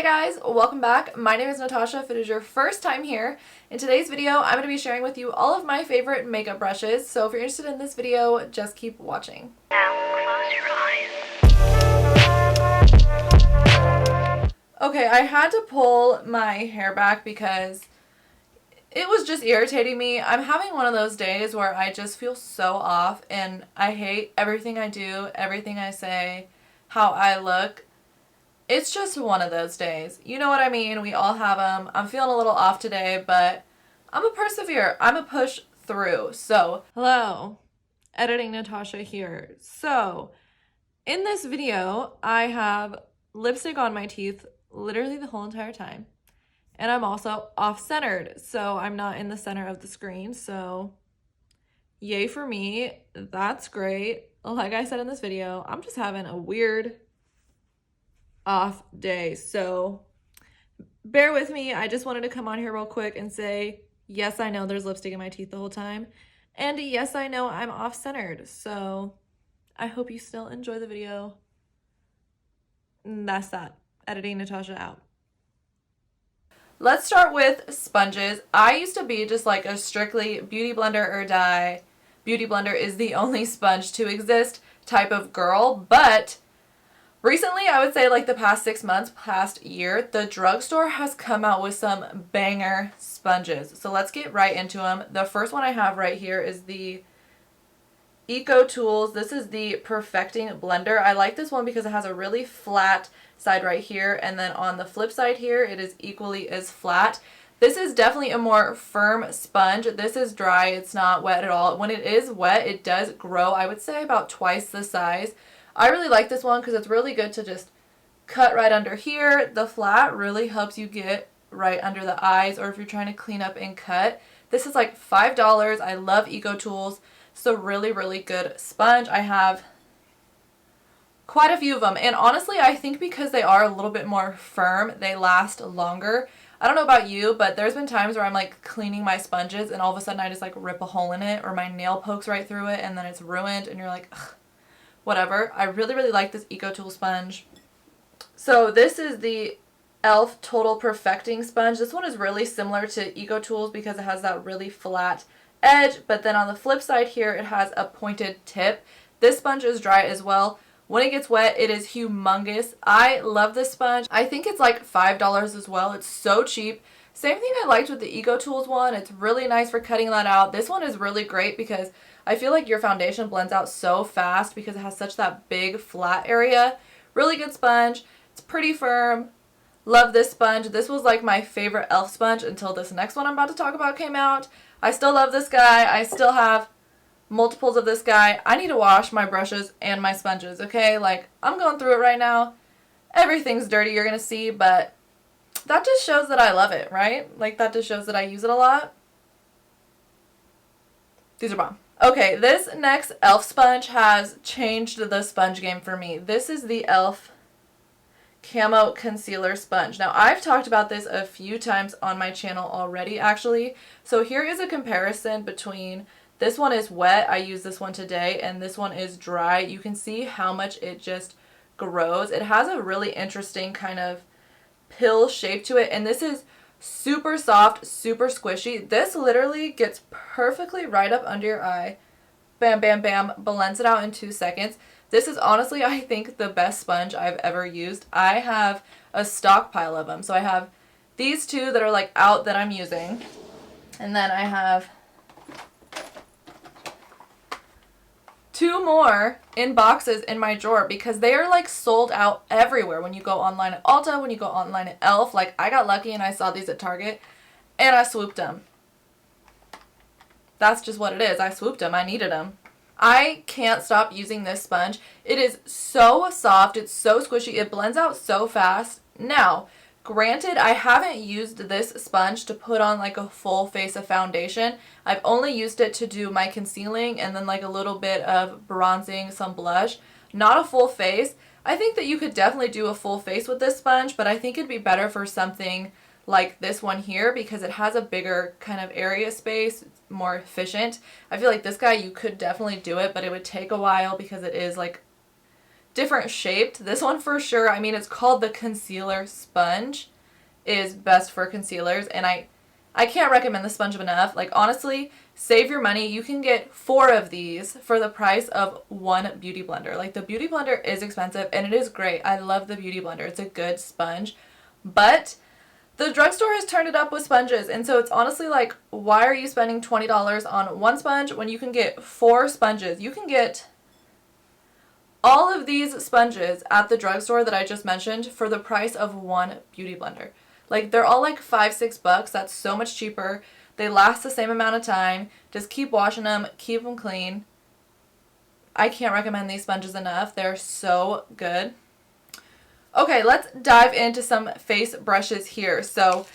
Hey guys, welcome back. My name is Natasha. If it is your first time here, in today's video I'm going to be sharing with you all of my favorite makeup brushes, so if you're interested in this video, just keep watching. Now close your eyes. Okay, I had to pull my hair back because it was just irritating me. I'm having one of those days where I just feel so off and I hate everything I do, everything I say, how I look. It's just one of those days. You know what I mean? We all have them. I'm feeling a little off today, but I'm a persevere. I'm a push through. So, hello. Editing Natasha here. So, in this video, I have lipstick on my teeth literally the whole entire time. And I'm also off-centered, so I'm not in the center of the screen. So, yay for me. That's great. Like I said in this video, I'm just having a weird off day, so bear with me. I just wanted to come on here real quick and say, yes, I know there's lipstick in my teeth the whole time, and yes, I know I'm off-centered, so I hope you still enjoy the video. And that's that. Editing Natasha out. Let's start with sponges. I used to be just like a strictly beauty blender or dye, beauty blender is the only sponge to exist type of girl, but recently, I would say like the past 6 months, past year, the drugstore has come out with some banger sponges. So let's get right into them. The first one I have right here is the Eco Tools. This is the Perfecting Blender. I like this one because it has a really flat side right here, and then on the flip side here, it is equally as flat. This is definitely a more firm sponge. This is dry. It's not wet at all. When it is wet, it does grow, I would say about twice the size. I really like this one because it's really good to just cut right under here. The flat really helps you get right under the eyes, or if you're trying to clean up and cut. This is like $5. I love Eco Tools. It's a really, really good sponge. I have quite a few of them, and honestly, I think because they are a little bit more firm, they last longer. I don't know about you, but there's been times where I'm like cleaning my sponges and all of a sudden I just like rip a hole in it, or my nail pokes right through it and then it's ruined and you're like, ugh. Whatever. I really, really like this Eco Tool sponge. So this is the e.l.f. Total Perfecting Sponge. This one is really similar to Eco Tools because it has that really flat edge, but then on the flip side here, it has a pointed tip. This sponge is dry as well. When it gets wet, it is humongous. I love this sponge. I think it's like $5 as well. It's so cheap. Same thing I liked with the Eco Tools one. It's really nice for cutting that out. This one is really great because I feel like your foundation blends out so fast because it has such that big flat area. Really good sponge. It's pretty firm. Love this sponge. This was like my favorite e.l.f. sponge until this next one I'm about to talk about came out. I still love this guy. I still have multiples of this guy. I need to wash my brushes and my sponges, okay? Like, I'm going through it right now. Everything's dirty, you're going to see, but that just shows that I love it, right? Like, that just shows that I use it a lot. These are bomb. Okay, this next e.l.f. sponge has changed the sponge game for me. This is the e.l.f. Camo Concealer Sponge. Now, I've talked about this a few times on my channel already, actually. So here is a comparison between this one is wet, I used this one today, and this one is dry. You can see how much it just grows. It has a really interesting kind of pill shape to it, and this is super soft, super squishy. This literally gets perfectly right up under your eye. Bam, bam, bam. Blends it out in 2 seconds. This is honestly, I think, the best sponge I've ever used. I have a stockpile of them. So I have these two that are like out that I'm using. And then I have 2 more in boxes in my drawer because they are like sold out everywhere. When you go online at Ulta, when you go online at e.l.f. Like, I got lucky and I saw these at Target and I swooped them. That's just what it is. I swooped them. I needed them. I can't stop using this sponge. It is so soft. It's so squishy. It blends out so fast. Now, granted, I haven't used this sponge to put on like a full face of foundation. I've only used it to do my concealing and then like a little bit of bronzing, some blush. Not a full face. I think that you could definitely do a full face with this sponge, but I think it'd be better for something like this one here because it has a bigger kind of area space. It's more efficient. I feel like this guy, you could definitely do it, but it would take a while because it is like different shaped. This one for sure, I mean, it's called the concealer sponge, is best for concealers, and I can't recommend the sponge enough. Like, honestly, save your money. You can get 4 of these for the price of 1 beauty blender. Like, the beauty blender is expensive, and it is great. I love the beauty blender. It's a good sponge. But the drugstore has turned it up with sponges, and so it's honestly like, why are you spending $20 on one sponge when you can get 4 sponges? You can get all of these sponges at the drugstore that I just mentioned for the price of 1 beauty blender. Like, they're all like $5-6. That's so much cheaper. They last the same amount of time. Just keep washing them, keep them clean. I can't recommend these sponges enough. They're so good. Okay, let's dive into some face brushes here. So,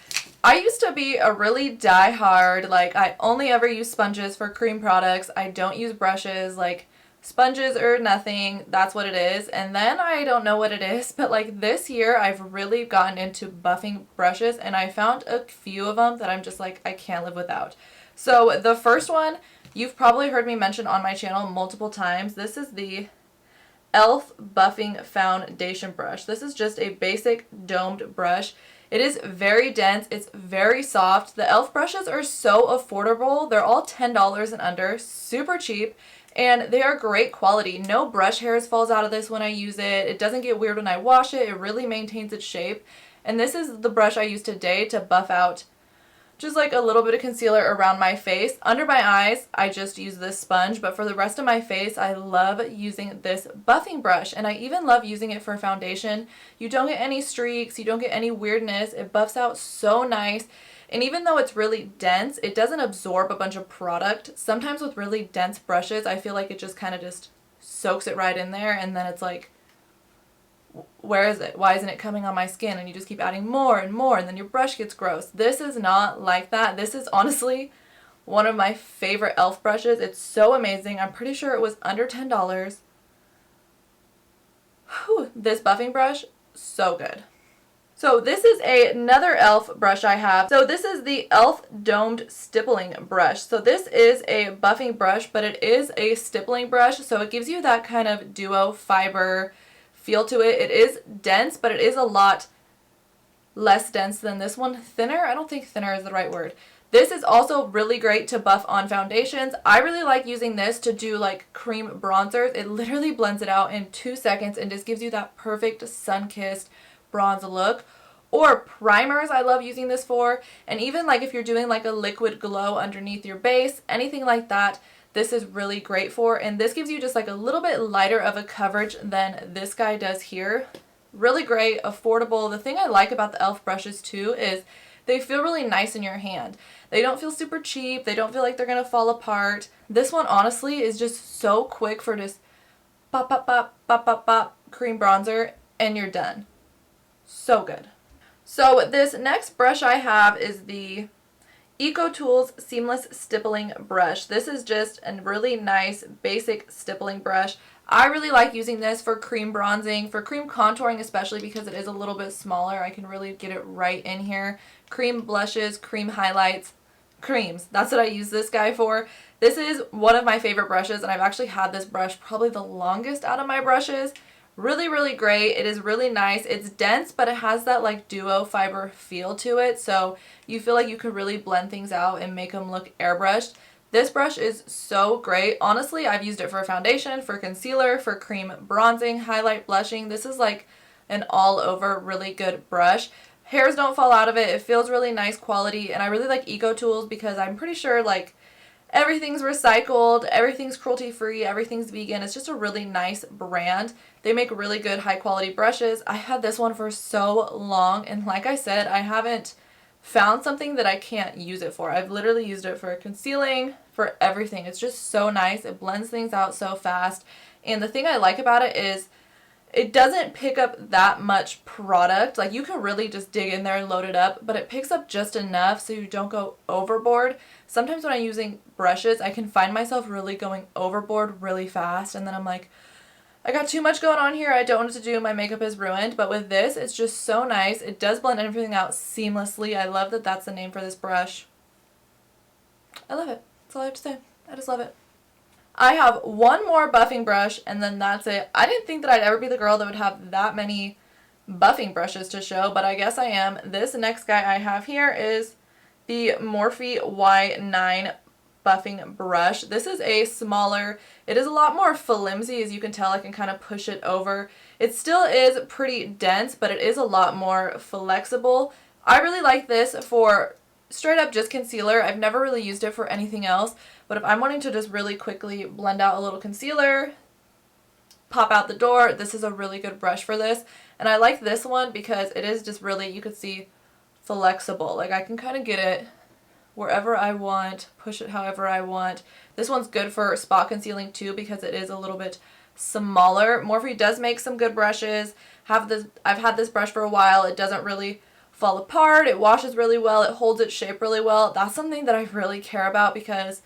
I used to be a really die-hard, like, I only ever use sponges for cream products. I don't use brushes. Like, sponges or nothing, that's what it is. And then I don't know what it is, but like this year I've really gotten into buffing brushes, and I found a few of them that I'm just like, I can't live without. So the first one you've probably heard me mention on my channel multiple times. This is the e.l.f. Buffing Foundation Brush. This is just a basic domed brush. It is very dense. It's very soft. The e.l.f. brushes are so affordable. They're all $10 and under, super cheap. And they are great quality. No brush hairs falls out of this when I use it. It doesn't get weird when I wash it. It really maintains its shape. And this is the brush I used today to buff out just like a little bit of concealer around my face. Under my eyes, I just use this sponge. But for the rest of my face, I love using this buffing brush. And I even love using it for foundation. You don't get any streaks. You don't get any weirdness. It buffs out so nice. And even though it's really dense, it doesn't absorb a bunch of product. Sometimes with really dense brushes, I feel like it just kind of just soaks it right in there, and then it's like, where is it? Why isn't it coming on my skin? And you just keep adding more and more, and then your brush gets gross. This is not like that. This is honestly one of my favorite e.l.f. brushes. It's so amazing. I'm pretty sure it was under $10. Whew, this buffing brush, so good. So this is another e.l.f. brush I have. So this is the e.l.f. Domed Stippling Brush. So this is a buffing brush, but it is a stippling brush. So it gives you that kind of duo fiber feel to it. It is dense, but it is a lot less dense than this one. Thinner? I don't think thinner is the right word. This is also really great to buff on foundations. I really like using this to do like cream bronzers. It literally blends it out in 2 seconds and just gives you that perfect sun-kissed bronze look. Or primers, I love using this for. And even like if you're doing like a liquid glow underneath your base, anything like that, this is really great for. And this gives you just like a little bit lighter of a coverage than this guy does here. Really great, affordable. The thing I like about the e.l.f. brushes too is they feel really nice in your hand. They don't feel super cheap. They don't feel like they're going to fall apart. This one honestly is just so quick for just pop, pop, pop, pop, pop, pop, cream bronzer, and you're done. So good. So this next brush I have is the EcoTools Seamless Stippling Brush. This is just a really nice basic stippling brush. I really like using this for cream bronzing, for cream contouring especially because it is a little bit smaller. I can really get it right in here. Cream blushes, cream highlights, creams. That's what I use this guy for. This is one of my favorite brushes, and I've actually had this brush probably the longest out of my brushes. Really, really great. It is really nice. It's dense, but it has that like duo fiber feel to it. So you feel like you could really blend things out and make them look airbrushed. This brush is so great. Honestly, I've used it for foundation, for concealer, for cream bronzing, highlight, blushing. This is like an all over really good brush. Hairs don't fall out of it. It feels really nice quality. And I really like EcoTools because I'm pretty sure like everything's recycled, everything's cruelty-free, everything's vegan. It's just a really nice brand. They make really good high-quality brushes. I had this one for so long, and like I said, I haven't found something that I can't use it for. I've literally used it for concealing, for everything. It's just so nice. It blends things out so fast. And the thing I like about it is it doesn't pick up that much product. Like, you can really just dig in there and load it up, but it picks up just enough so you don't go overboard. Sometimes when I'm using brushes, I can find myself really going overboard really fast, and then I'm like, I got too much going on here. I don't know what to do. My makeup is ruined. But with this, it's just so nice. It does blend everything out seamlessly. I love that that's the name for this brush. I love it. That's all I have to say. I just love it. I have one more buffing brush and then that's it. I didn't think that I'd ever be the girl that would have that many buffing brushes to show, but I guess I am. This next guy I have here is the Morphe Y9 buffing brush. This is a smaller, it is a lot more flimsy, as you can tell. I can kind of push it over. It still is pretty dense, but it is a lot more flexible. I really like this for straight up just concealer. I've never really used it for anything else, but if I'm wanting to just really quickly blend out a little concealer, pop out the door, this is a really good brush for this. And I like this one because it is just really, you could see, flexible. Like I can kind of get it wherever I want, push it however I want. This one's good for spot concealing too because it is a little bit smaller. Morphe does make some good brushes. I've had this brush for a while. It doesn't really fall apart. It washes really well. It holds its shape really well. That's something that I really care about because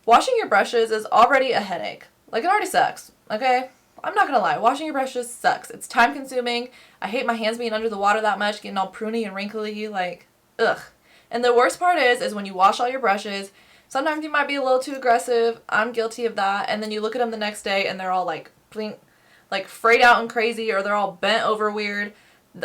washing your brushes is already a headache. Like, it already sucks, okay? I'm not gonna lie, washing your brushes sucks. It's time consuming. I hate my hands being under the water that much, getting all pruny and wrinkly, like, ugh. And the worst part is when you wash all your brushes, sometimes you might be a little too aggressive. I'm guilty of that. And then you look at them the next day and they're all like, blink, like frayed out and crazy, or they're all bent over weird.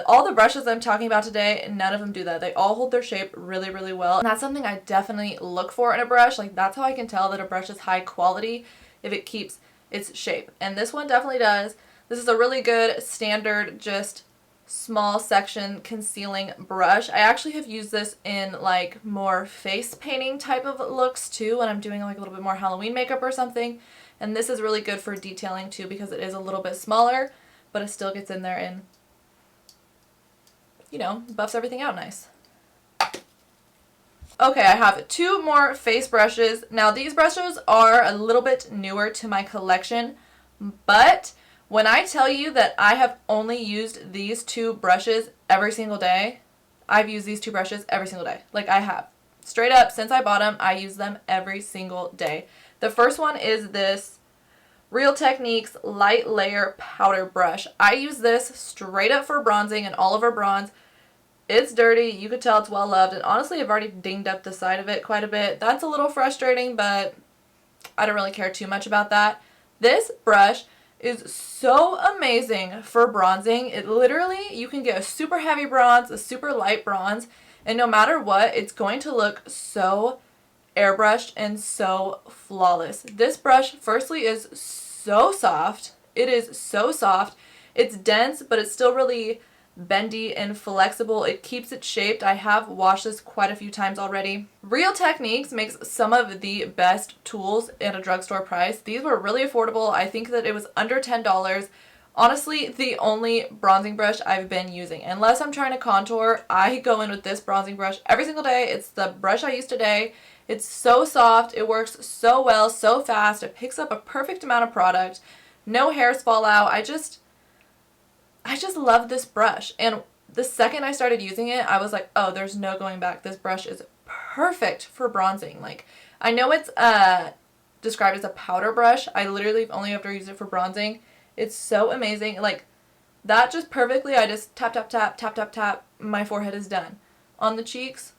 All the brushes I'm talking about today, none of them do that. They all hold their shape really, really well. And that's something I definitely look for in a brush. Like, that's how I can tell that a brush is high quality, if it keeps its shape. And this one definitely does. This is a really good standard, just small section concealing brush. I actually have used this in like more face painting type of looks too, when I'm doing like a little bit more Halloween makeup or something. And this is really good for detailing too because it is a little bit smaller, but it still gets in there and, you know, buffs everything out nice. Okay, I have two more face brushes. Now these brushes are a little bit newer to my collection, but when I tell you that I have only used these two brushes every single day, I've used these two brushes every single day. Like, I have. Straight up, since I bought them, I use them every single day. The first one is this Real Techniques Light Layer Powder Brush. I use this straight up for bronzing and all over bronze. It's dirty. You could tell it's well loved. And honestly, I've already dinged up the side of it quite a bit. That's a little frustrating, but I don't really care too much about that. This brush is so amazing for bronzing. It literally, you can get a super heavy bronze, a super light bronze, and no matter what, it's going to look so airbrushed and so flawless. This brush, firstly, is so soft. It is so soft. It's dense, but it's still really bendy and flexible. It keeps it shaped. I have washed this quite a few times already. Real Techniques makes some of the best tools at a drugstore price. These were really affordable. I think that it was under $10. Honestly, the only bronzing brush I've been using. Unless I'm trying to contour, I go in with this bronzing brush every single day. It's the brush I use today. It's so soft. It works so well, so fast. It picks up a perfect amount of product. No hairs fall out. I just love this brush. And the second I started using it, I was like, oh, there's no going back. This brush is perfect for bronzing. Like, I know it's described as a powder brush. I literally only ever used it for bronzing. It's so amazing. Like, that just perfectly, I just tap, tap, tap, tap, tap, tap. My forehead is done. On the cheeks,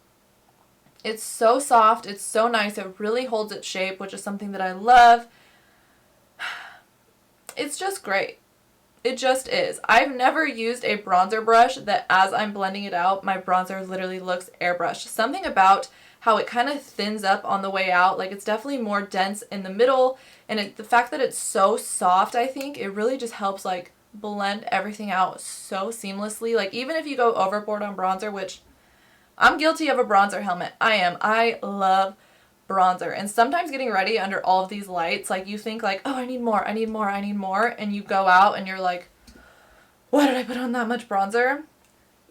it's so soft. It's so nice. It really holds its shape, which is something that I love. It's just great. It just is. I've never used a bronzer brush that as I'm blending it out, my bronzer literally looks airbrushed. Something about how it kind of thins up on the way out. Like, it's definitely more dense in the middle. And the fact that it's so soft, I think, it really just helps, like, blend everything out so seamlessly. Like, even if you go overboard on bronzer, which I'm guilty of a bronzer helmet. I am. I love bronzer. And sometimes getting ready under all of these lights, like, you think like, oh, I need more, I need more, I need more. And you go out and you're like, why did I put on that much bronzer?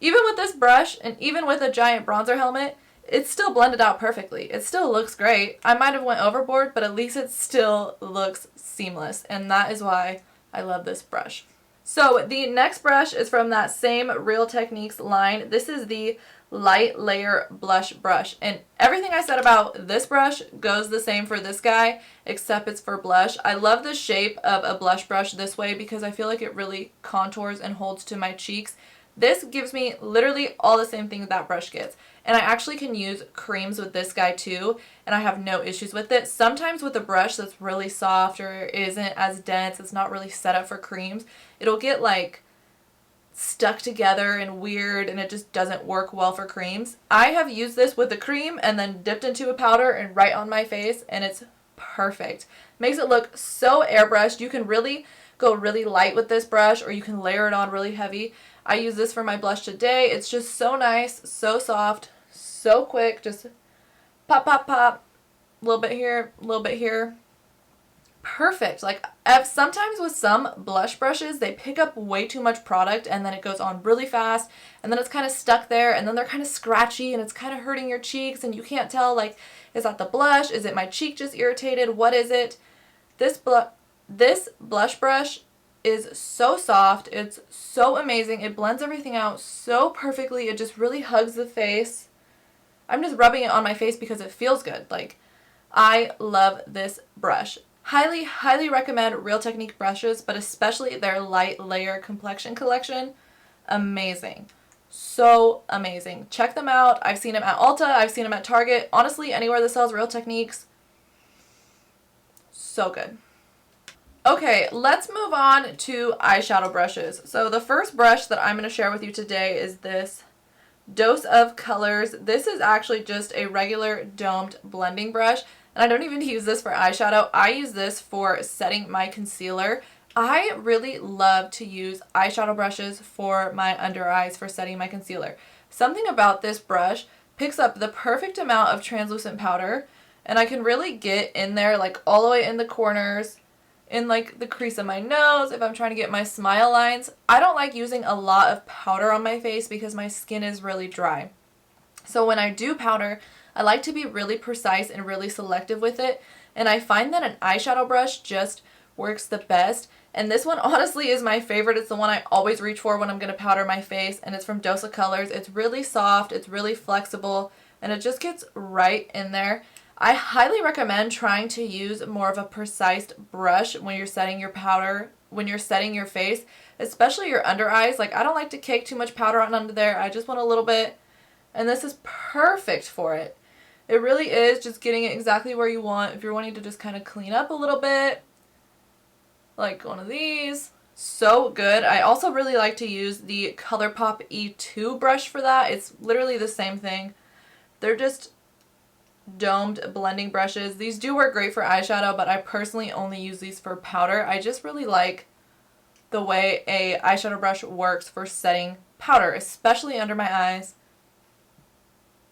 Even with this brush and even with a giant bronzer helmet, it's still blended out perfectly. It still looks great. I might have went overboard, but at least it still looks seamless. And that is why I love this brush. So the next brush is from that same Real Techniques line. This is the Light Layer Blush Brush. And everything I said about this brush goes the same for this guy, except it's for blush. I love the shape of a blush brush this way because I feel like it really contours and holds to my cheeks. This gives me literally all the same thing that brush gets. And I actually can use creams with this guy too, and I have no issues with it. Sometimes with a brush that's really soft or isn't as dense, it's not really set up for creams, it'll get like stuck together and weird, and it just doesn't work well for creams. I have used this with a cream and then dipped into a powder and right on my face, and it's perfect. Makes it look so airbrushed. You can really go really light with this brush, or you can layer it on really heavy. I use this for my blush today. It's just so nice, so soft, so quick. Just pop, pop, pop. A little bit here, a little bit here. Perfect. Like, sometimes with some blush brushes, they pick up way too much product and then it goes on really fast, and then it's kind of stuck there, and then they're kind of scratchy and it's kind of hurting your cheeks, and you can't tell, like, is that the blush? Is it my cheek just irritated? What is it? This blush brush is so soft. It's so amazing. It blends everything out so perfectly. It just really hugs the face. I'm just rubbing it on my face because it feels good. Like, I love this brush. Highly, highly recommend Real Technique brushes, but especially their light layer complexion collection. Amazing. So amazing. Check them out. I've seen them at Ulta. I've seen them at Target. Honestly, anywhere that sells Real Techniques. So good. Okay, let's move on to eyeshadow brushes. So the first brush that I'm going to share with you today is this Dose of Colors. This is actually just a regular domed blending brush, and I don't even use this for eyeshadow. I use this for setting my concealer. I really love to use eyeshadow brushes for my under eyes for setting my concealer. Something about this brush picks up the perfect amount of translucent powder, and I can really get in there, like all the way in the corners, in like the crease of my nose, if I'm trying to get my smile lines. I don't like using a lot of powder on my face because my skin is really dry. So when I do powder, I like to be really precise and really selective with it, and I find that an eyeshadow brush just works the best. And this one honestly is my favorite. It's the one I always reach for when I'm going to powder my face, and it's from Dose of Colors. It's really soft, it's really flexible, and it just gets right in there. I highly recommend trying to use more of a precise brush when you're setting your powder, when you're setting your face, especially your under eyes. Like, I don't like to cake too much powder on under there. I just want a little bit, and this is perfect for it. It really is just getting it exactly where you want. If you're wanting to just kind of clean up a little bit, like one of these. So good. I also really like to use the ColourPop E2 brush for that. It's literally the same thing. They're just domed blending brushes. These do work great for eyeshadow, but I personally only use these for powder. I just really like the way a eyeshadow brush works for setting powder, especially under my eyes.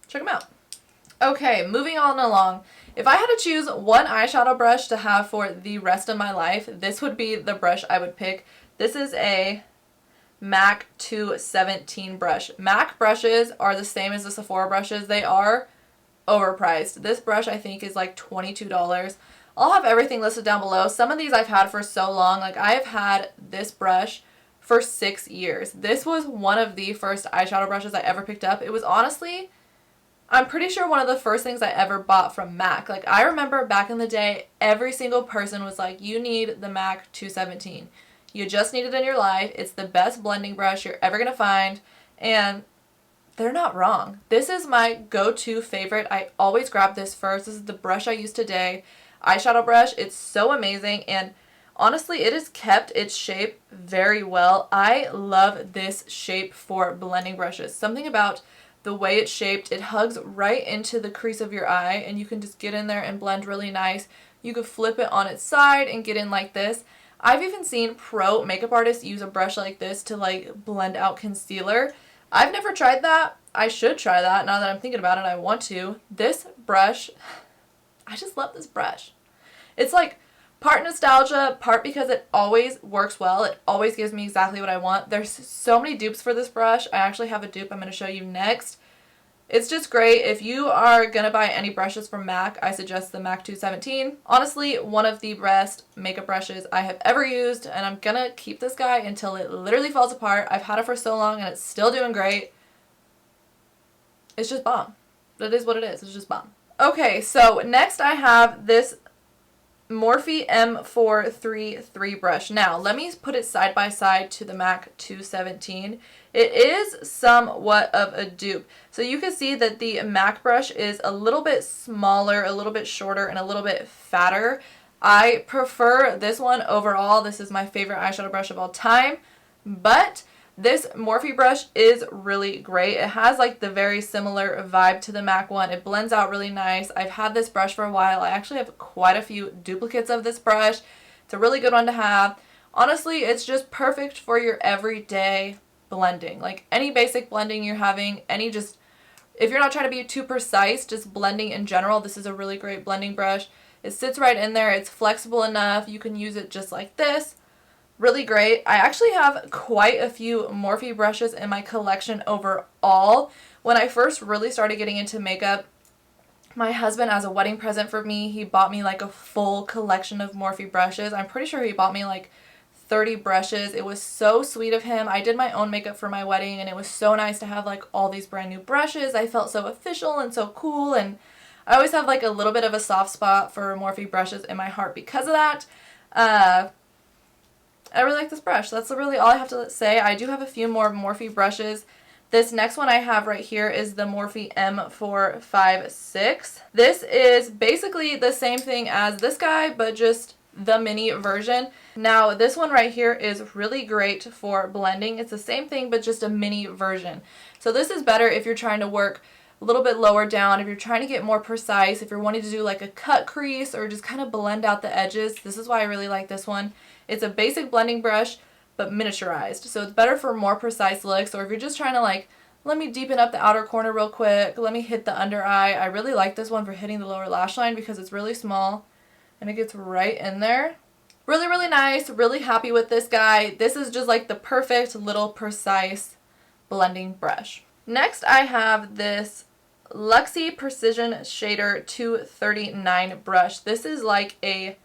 Check them out. Okay, moving on along. If I had to choose one eyeshadow brush to have for the rest of my life, this would be the brush I would pick. This is a MAC 217 brush. MAC brushes are the same as the Sephora brushes. They are overpriced. This brush I think is like $22. I'll have everything listed down below. Some of these I've had for so long. Like, I have had this brush for 6 years. This was one of the first eyeshadow brushes I ever picked up. It was honestly, I'm pretty sure one of the first things I ever bought from MAC. Like, I remember back in the day, every single person was like, you need the MAC 217. You just need it in your life. It's the best blending brush you're ever going to find. And they're not wrong. This is my go-to favorite. I always grab this first. This is the brush I use today. Eyeshadow brush. It's so amazing, and honestly, it has kept its shape very well. I love this shape for blending brushes. Something about the way it's shaped, it hugs right into the crease of your eye, and you can just get in there and blend really nice. You could flip it on its side and get in like this. I've even seen pro makeup artists use a brush like this to like blend out concealer. I've never tried that. I should try that now that I'm thinking about it. I want to. This brush, I just love this brush. It's like part nostalgia, part because it always works well. It always gives me exactly what I want. There's so many dupes for this brush. I actually have a dupe I'm going to show you next. It's just great. If you are going to buy any brushes from MAC, I suggest the MAC 217. Honestly, one of the best makeup brushes I have ever used, and I'm going to keep this guy until it literally falls apart. I've had it for so long, and it's still doing great. It's just bomb. It is what it is. It's just bomb. Okay, so next I have this Morphe M433 brush. Now, let me put it side by side to the MAC 217. It is somewhat of a dupe. So you can see that the MAC brush is a little bit smaller, a little bit shorter, and a little bit fatter. I prefer this one overall. This is my favorite eyeshadow brush of all time. But this Morphe brush is really great. It has like the very similar vibe to the MAC one. It blends out really nice. I've had this brush for a while. I actually have quite a few duplicates of this brush. It's a really good one to have. Honestly, it's just perfect for your everyday blending. Like any basic blending you're having, if you're not trying to be too precise, just blending in general, this is a really great blending brush. It sits right in there. It's flexible enough. You can use it just like this. Really great. I actually have quite a few Morphe brushes in my collection overall. When I first really started getting into makeup, my husband, as a wedding present for me, he bought me like a full collection of Morphe brushes. I'm pretty sure he bought me like 30 brushes. It was so sweet of him. I did my own makeup for my wedding, and it was so nice to have like all these brand new brushes. I felt so official and so cool, and I always have like a little bit of a soft spot for Morphe brushes in my heart because of that. I really like this brush. That's really all I have to say. I do have a few more Morphe brushes. This next one I have right here is the Morphe M456. This is basically the same thing as this guy, but just the mini version. Now, this one right here is really great for blending. It's the same thing, but just a mini version. So this is better if you're trying to work a little bit lower down, if you're trying to get more precise, if you're wanting to do like a cut crease or just kind of blend out the edges. This is why I really like this one. It's a basic blending brush, but miniaturized. So it's better for more precise looks, or if you're just trying to like, let me deepen up the outer corner real quick, let me hit the under eye. I really like this one for hitting the lower lash line because it's really small and it gets right in there. Really, really nice. Really happy with this guy. This is just like the perfect little precise blending brush. Next, I have this Luxie Precision Shader 239 brush. This is like a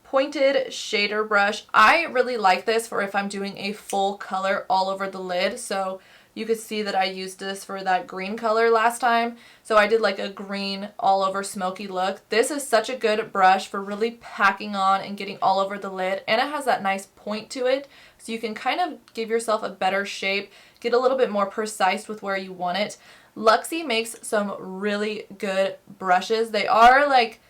pointed shader brush. I really like this for if I'm doing a full color all over the lid. So you could see that I used this for that green color last time. So I did like a green all over smoky look. This is such a good brush for really packing on and getting all over the lid. And it has that nice point to it. So you can kind of give yourself a better shape, get a little bit more precise with where you want it. Luxie makes some really good brushes. They are like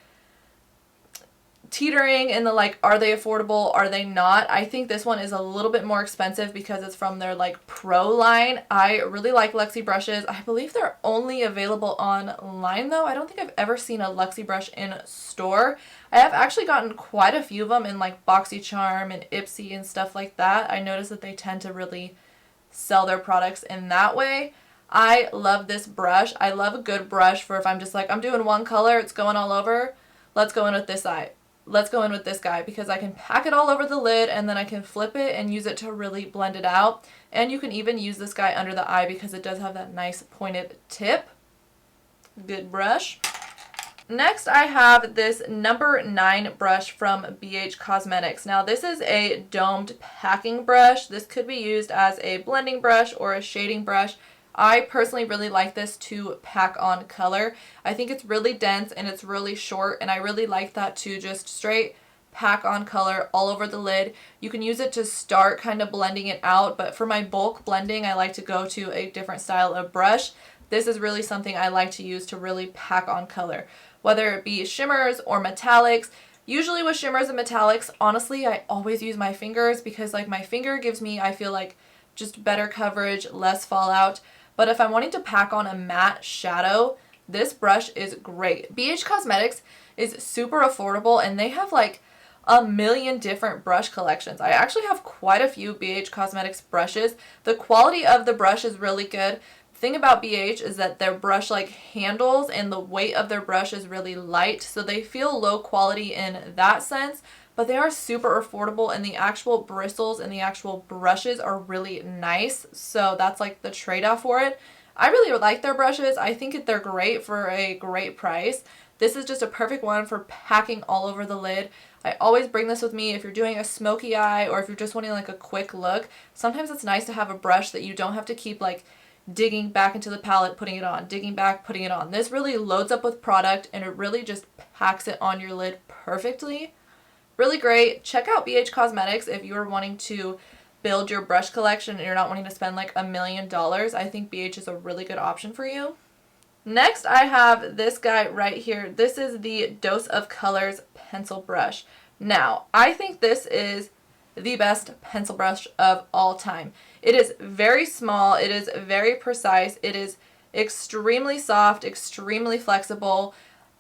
teetering in the like, are they affordable, are they not? I think this one is a little bit more expensive because it's from their like pro line. I really like Luxie brushes. I believe they're only available online though. I don't think I've ever seen a Luxie brush in store. I have actually gotten quite a few of them in like BoxyCharm and Ipsy and stuff like that. I noticed that they tend to really sell their products in that way. I love this brush. I love a good brush for if I'm just like, I'm doing one color, it's going all over. Let's go in with this eye. Let's go in with this guy because I can pack it all over the lid and then I can flip it and use it to really blend it out. And you can even use this guy under the eye because it does have that nice pointed tip. Good brush. Next, I have this number 9 brush from BH Cosmetics. Now, this is a domed packing brush. This could be used as a blending brush or a shading brush. I personally really like this to pack on color. I think it's really dense and it's really short, and I really like that to just straight pack on color all over the lid. You can use it to start kind of blending it out, but for my bulk blending, I like to go to a different style of brush. This is really something I like to use to really pack on color, whether it be shimmers or metallics. Usually with shimmers and metallics, honestly, I always use my fingers because like my finger gives me, I feel like, just better coverage, less fallout. But if I'm wanting to pack on a matte shadow, this brush is great. BH Cosmetics is super affordable and they have like a million different brush collections. I actually have quite a few BH Cosmetics brushes. The quality of the brush is really good. The thing about BH is that their brush like handles and the weight of their brush is really light, so they feel low quality in that sense. But they are super affordable and the actual bristles and the actual brushes are really nice. So that's like the trade-off for it. I really like their brushes. I think they're great for a great price. This is just a perfect one for packing all over the lid. I always bring this with me if you're doing a smoky eye or if you're just wanting like a quick look. Sometimes it's nice to have a brush that you don't have to keep like digging back into the palette, putting it on, digging back, putting it on. This really loads up with product and it really just packs it on your lid perfectly. Really great. Check out BH Cosmetics if you are wanting to build your brush collection and you're not wanting to spend like $1 million, I think BH is a really good option for you. Next, I have this guy right here. This is the Dose of Colors pencil brush. Now, I think this is the best pencil brush of all time. It is very small. It is very precise. It is extremely soft, extremely flexible.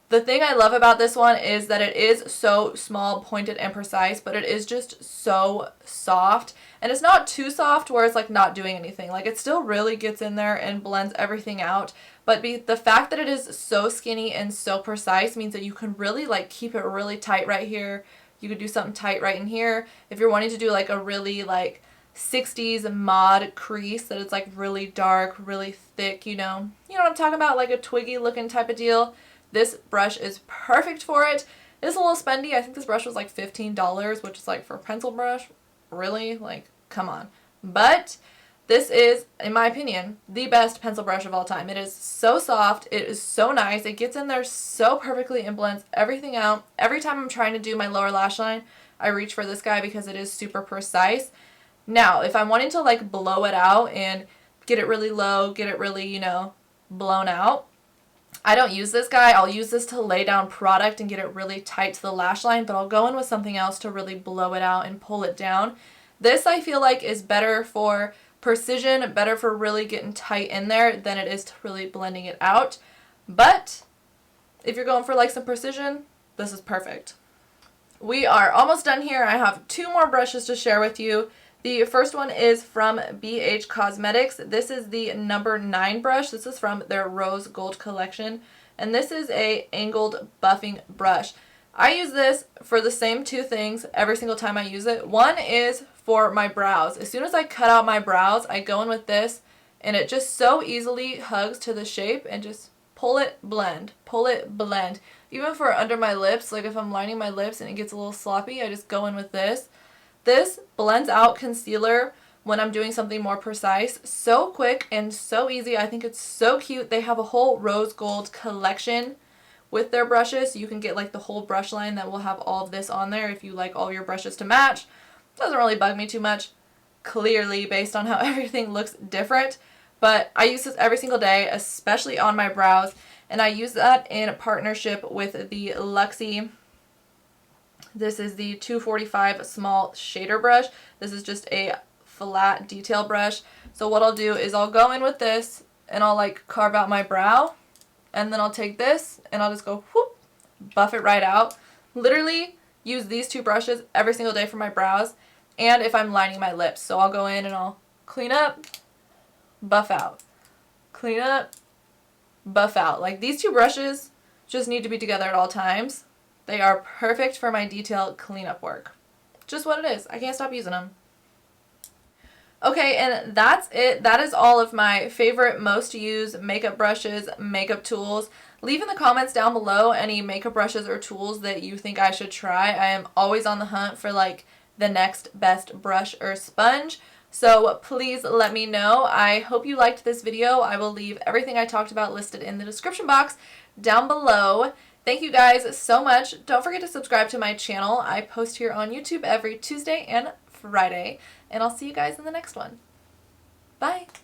The thing I love about this one is that it is so small, pointed, and precise, but it is just so soft. And it's not too soft where it's like not doing anything. Like it still really gets in there and blends everything out. But the fact that it is so skinny and so precise means that you can really like keep it really tight right here. You could do something tight right in here. If you're wanting to do like a really like 60s mod crease that it's like really dark, really thick, you know what I'm talking about, like a twiggy looking type of deal. This brush is perfect for it. It's a little spendy. I think this brush was like $15, which is like for a pencil brush, really? Like, come on. But this is, in my opinion, the best pencil brush of all time. It is so soft. It is so nice. It gets in there so perfectly and blends everything out. Every time I'm trying to do my lower lash line, I reach for this guy because it is super precise. Now, if I'm wanting to like blow it out and get it really low, get it really, blown out, I don't use this guy. I'll use this to lay down product and get it really tight to the lash line, but I'll go in with something else to really blow it out and pull it down. This I feel like is better for precision, better for really getting tight in there than it is to really blending it out. But if you're going for like some precision, this is perfect. We are almost done here. I have 2 more brushes to share with you. The first one is from BH Cosmetics. This is the number 9 brush. This is from their Rose Gold collection. And this is a angled buffing brush. I use this for the same 2 things every single time I use it. One is for my brows. As soon as I cut out my brows, I go in with this and it just so easily hugs to the shape and just pull it, blend, pull it, blend. Even for under my lips, like if I'm lining my lips and it gets a little sloppy, I just go in with this. This blends out concealer when I'm doing something more precise so quick and so easy. I think it's so cute. They have a whole rose gold collection with their brushes. You can get like the whole brush line that will have all of this on there if you like all your brushes to match. Doesn't really bug me too much, clearly, based on how everything looks different. But I use this every single day, especially on my brows. And I use that in partnership with the Luxie. This is the 245 small shader brush. This is just a flat detail brush. So what I'll do is I'll go in with this and I'll like carve out my brow. And then I'll take this and I'll just go whoop, buff it right out. Literally use these 2 brushes every single day for my brows and if I'm lining my lips. So I'll go in and I'll clean up, buff out. Clean up, buff out. Like these 2 brushes just need to be together at all times. They are perfect for my detailed cleanup work. Just what it is. I can't stop using them. Okay, and that's it. That is all of my favorite, most used makeup brushes, makeup tools. Leave in the comments down below any makeup brushes or tools that you think I should try. I am always on the hunt for like the next best brush or sponge. So please let me know. I hope you liked this video. I will leave everything I talked about listed in the description box down below. Thank you guys so much. Don't forget to subscribe to my channel. I post here on YouTube every Tuesday and Friday. And I'll see you guys in the next one. Bye!